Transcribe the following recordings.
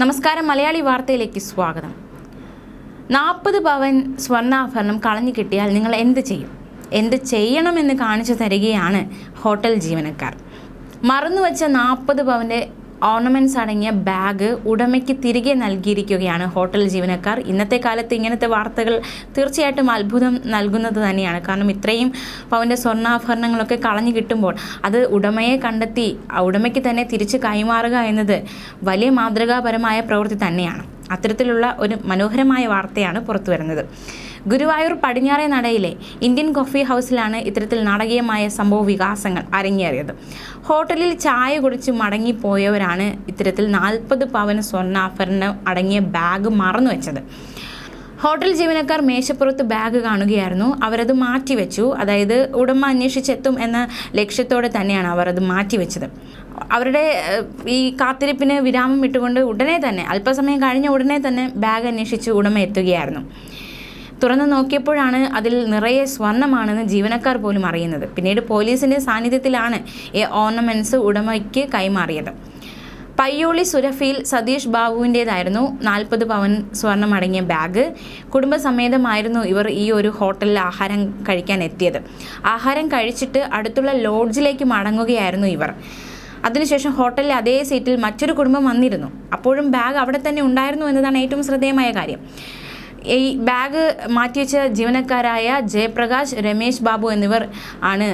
നമസ്കാരം, മലയാളി വാർത്തയിലേക്ക് സ്വാഗതം. 40 പവൻ സ്വർണ്ണാഭരണം കളഞ്ഞു കിട്ടിയാൽ നിങ്ങൾ എന്ത് ചെയ്യണമെന്ന് കാണിച്ചു തരികയാണ് ഹോട്ടൽ ജീവനക്കാർ. മറന്നുവെച്ച 40 പവൻ്റെ ഓർണമെൻറ്റ്സ് അടങ്ങിയ ബാഗ് ഉടമയ്ക്ക് തിരികെ നൽകിയിരിക്കുകയാണ് ഹോട്ടൽ ജീവനക്കാർ. ഇന്നത്തെ കാലത്ത് ഇങ്ങനത്തെ വാർത്തകൾ തീർച്ചയായിട്ടും അത്ഭുതം നൽകുന്നത് തന്നെയാണ്. കാരണം ഇത്രയും പവൻ്റെ സ്വർണ്ണാഭരണങ്ങളൊക്കെ കളഞ്ഞു കിട്ടുമ്പോൾ അത് ഉടമയെ കണ്ടെത്തി ഉടമയ്ക്ക് തന്നെ തിരിച്ച് കൈമാറുക എന്നത് വലിയ മാതൃകാപരമായ പ്രവൃത്തി തന്നെയാണ്. അത്തരത്തിലുള്ള ഒരു മനോഹരമായ വാർത്തയാണ് പുറത്തു വരുന്നത്. ഗുരുവായൂർ പടിഞ്ഞാറേ നടയിലെ ഇന്ത്യൻ കോഫി ഹൗസിലാണ് ഇത്തരത്തിൽ നാടകീയമായ സംഭവ വികാസങ്ങൾ അരങ്ങേറിയത്. ഹോട്ടലിൽ ചായ കുടിച്ച് മടങ്ങിപ്പോയവരാണ് ഇത്തരത്തിൽ 40 പവന് സ്വർണ്ണാഭരണം അടങ്ങിയ ബാഗ് മറന്നു വെച്ചത്. ഹോട്ടൽ ജീവനക്കാർ മേശപ്പുറത്ത് ബാഗ് കാണുകയായിരുന്നു. അവരത് മാറ്റിവെച്ചു. അതായത് ഉടമ അന്വേഷിച്ചെത്തും എന്ന ലക്ഷ്യത്തോടെ തന്നെയാണ് അവർ അത് മാറ്റിവെച്ചത്. അവരുടെ ഈ കാത്തിരിപ്പിന് വിരാമം ഇട്ടുകൊണ്ട് അല്പസമയം കഴിഞ്ഞ ഉടനെ തന്നെ ബാഗ് അന്വേഷിച്ച് ഉടമ എത്തുകയായിരുന്നു. തുറന്നു നോക്കിയപ്പോഴാണ് അതിൽ നിറയെ സ്വർണ്ണമാണെന്ന് ജീവനക്കാർ പോലും അറിയുന്നത്. പിന്നീട് പോലീസിൻ്റെ സാന്നിധ്യത്തിലാണ് ഈ ഓർണമെൻറ്റ്സ് ഉടമയ്ക്ക് കൈമാറിയത്. പയ്യോളി സുരഫിയിൽ സതീഷ് ബാബുവിൻ്റേതായിരുന്നു 40 പവൻ സ്വർണ്ണമടങ്ങിയ ബാഗ്. കുടുംബസമേതമായിരുന്നു ഇവർ ഈ ഒരു ഹോട്ടലിൽ ആഹാരം കഴിക്കാൻ എത്തിയത്. ആഹാരം കഴിച്ചിട്ട് അടുത്തുള്ള ലോഡ്ജിലേക്ക് മടങ്ങുകയായിരുന്നു ഇവർ. അതിനുശേഷം ഹോട്ടലിലെ അതേ സീറ്റിൽ മറ്റൊരു കുടുംബം വന്നിരുന്നു. അപ്പോഴും ബാഗ് അവിടെ തന്നെ ഉണ്ടായിരുന്നു എന്നതാണ് ഏറ്റവും ശ്രദ്ധേയമായ കാര്യം. ഈ ബാഗ് മാറ്റിവെച്ച ജീവനക്കാരായ ജയപ്രകാശ്, രമേശ് ബാബു എന്നിവർ ആണ്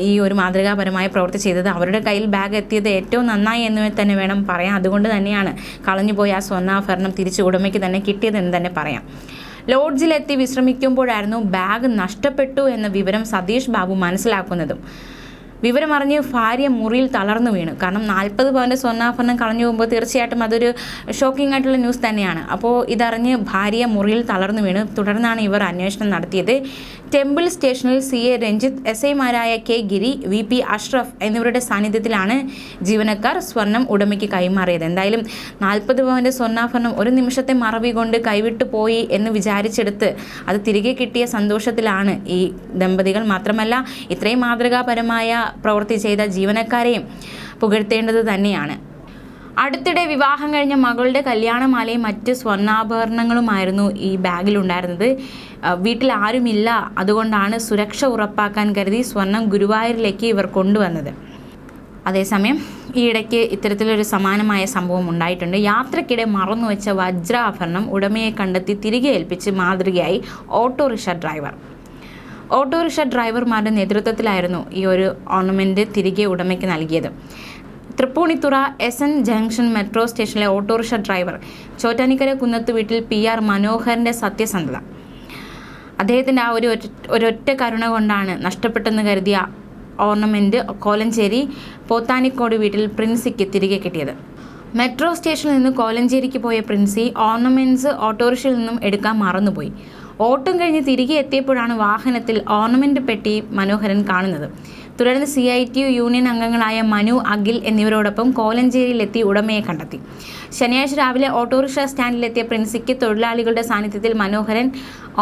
ഈ ഒരു മാതൃകാപരമായ പ്രവൃത്തി ചെയ്തത്. അവരുടെ കയ്യിൽ ബാഗ് എത്തിയത് ഏറ്റവും നന്നായി എന്ന് തന്നെ വേണം പറയാം. അതുകൊണ്ട് തന്നെയാണ് കളഞ്ഞുപോയ ആ സ്വർണ്ണാഭരണം തിരിച്ച് ഉടമയ്ക്ക് തന്നെ കിട്ടിയതെന്ന് തന്നെ പറയാം. ലോഡ്ജിലെത്തി വിശ്രമിക്കുമ്പോഴായിരുന്നു ബാഗ് നഷ്ടപ്പെട്ടു എന്ന വിവരം സതീഷ് ബാബു മനസ്സിലാക്കുന്നതും. വിവരമറിഞ്ഞ് ഭാര്യ മുറിയിൽ തളർന്നു വീണു. കാരണം 40 പവൻ്റെ സ്വർണ്ണാഭരണം കളഞ്ഞു പോകുമ്പോൾ തീർച്ചയായിട്ടും അതൊരു ഷോക്കിംഗ് ആയിട്ടുള്ള ന്യൂസ് തന്നെയാണ്. അപ്പോൾ ഇതറിഞ്ഞ് ഭാര്യ മുറിയിൽ തളർന്നു വീണു. തുടർന്നാണ് ഇവർ അന്വേഷണം നടത്തിയത്. ടെമ്പിൾ സ്റ്റേഷനിൽ CA രഞ്ജിത്ത്, SI മാരായ K ഗിരി, VP അഷ്റഫ് എന്നിവരുടെ സാന്നിധ്യത്തിലാണ് ജീവനക്കാർ സ്വർണം ഉടമയ്ക്ക് കൈമാറിയത്. എന്തായാലും 40 പവൻ്റെ സ്വർണ്ണാഭരണം ഒരു നിമിഷത്തെ മറവി കൊണ്ട് കൈവിട്ടു പോയി എന്ന് വിചാരിച്ചെടുത്ത് അത് തിരികെ കിട്ടിയ സന്തോഷത്തിലാണ് ഈ ദമ്പതികൾ. മാത്രമല്ല ഇത്രയും മാതൃകാപരമായ പ്രവൃത്തി ചെയ്ത ജീവനക്കാരെയും പുകഴ്ത്തേണ്ടത് തന്നെയാണ്. അടുത്തിടെ വിവാഹം കഴിഞ്ഞ മകളുടെ കല്യാണമാലയും മറ്റ് സ്വർണ്ണാഭരണങ്ങളുമായിരുന്നു ഈ ബാഗിലുണ്ടായിരുന്നത്. വീട്ടിൽ ആരുമില്ല, അതുകൊണ്ടാണ് സുരക്ഷ ഉറപ്പാക്കാൻ കരുതി സ്വർണം ഗുരുവായൂരിലേക്ക് ഇവർ കൊണ്ടുവന്നത്. അതേസമയം ഈയിടയ്ക്ക് ഇത്തരത്തിലൊരു സമാനമായ സംഭവം ഉണ്ടായിട്ടുണ്ട്. യാത്രക്കിടെ മറന്നുവെച്ച വജ്രാഭരണം ഉടമയെ കണ്ടെത്തി തിരികെ ഏൽപ്പിച്ച് മാതൃകയായി ഓട്ടോറിക്ഷ ഡ്രൈവർമാരുടെ നേതൃത്വത്തിലായിരുന്നു ഈ ഒരു ഓർണമെൻറ്റ് തിരികെ ഉടമയ്ക്ക് നൽകിയത്. തൃപ്പൂണിത്തുറ SN ജംഗ്ഷൻ മെട്രോ സ്റ്റേഷനിലെ ഓട്ടോറിക്ഷ ഡ്രൈവർ ചോറ്റാനിക്കര കുന്നത്ത് വീട്ടിൽ PR മനോഹരൻ്റെ സത്യസന്ധത. അദ്ദേഹത്തിൻ്റെ ആ ഒരൊറ്റ കരുണ കൊണ്ടാണ് നഷ്ടപ്പെട്ടെന്ന് കരുതിയ ഓർണമെൻറ്റ് കോലഞ്ചേരി പോത്താനിക്കോട് വീട്ടിൽ പ്രിൻസിക്ക് തിരികെ കിട്ടിയത്. മെട്രോ സ്റ്റേഷനിൽ നിന്ന് കോലഞ്ചേരിക്ക് പോയ പ്രിൻസി ഓർണമെൻറ്റ്സ് ഓട്ടോറിക്ഷയിൽ നിന്നും എടുക്കാൻ മറന്നുപോയി. ഓട്ടം കഴിഞ്ഞ് തിരികെ എത്തിയപ്പോഴാണ് വാഹനത്തിൽ ഓർണമെൻറ്റ് പെട്ടി മനോഹരൻ കാണുന്നത്. തുടർന്ന് CITU യൂണിയൻ അംഗങ്ങളായ മനു, അഖിൽ എന്നിവരോടൊപ്പം കോലഞ്ചേരിയിലെത്തി ഉടമയെ കണ്ടെത്തി. ശനിയാഴ്ച രാവിലെ ഓട്ടോറിക്ഷ സ്റ്റാൻഡിലെത്തിയ പ്രിൻസിക്ക് തൊഴിലാളികളുടെ സാന്നിധ്യത്തിൽ മനോഹരൻ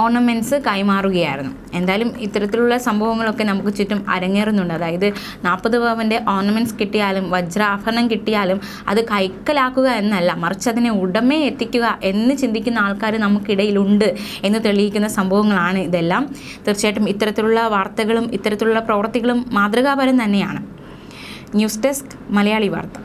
ഓർണമെൻറ്റ്സ് കൈമാറുകയായിരുന്നു. എന്തായാലും ഇത്തരത്തിലുള്ള സംഭവങ്ങളൊക്കെ നമുക്ക് ചുറ്റും അരങ്ങേറുന്നുണ്ട്. അതായത് 40 പവൻ്റെ ഓർണമെൻറ്റ്സ് കിട്ടിയാലും വജ്രാഭരണം കിട്ടിയാലും അത് കൈക്കലാക്കുക എന്നല്ല, മറിച്ച് അതിനെ ഉടമയെ എത്തിക്കുക എന്ന് ചിന്തിക്കുന്ന ആൾക്കാർ നമുക്കിടയിലുണ്ട് എന്ന് തെളിയിക്കുന്ന സംഭവങ്ങളാണ് ഇതെല്ലാം. തീർച്ചയായിട്ടും ഇത്തരത്തിലുള്ള വാർത്തകളും ഇത്തരത്തിലുള്ള പ്രവർത്തികളും മാതൃകാപരം തന്നെയാണ്. ന്യൂസ് ഡെസ്ക്, മലയാളി വാർത്ത.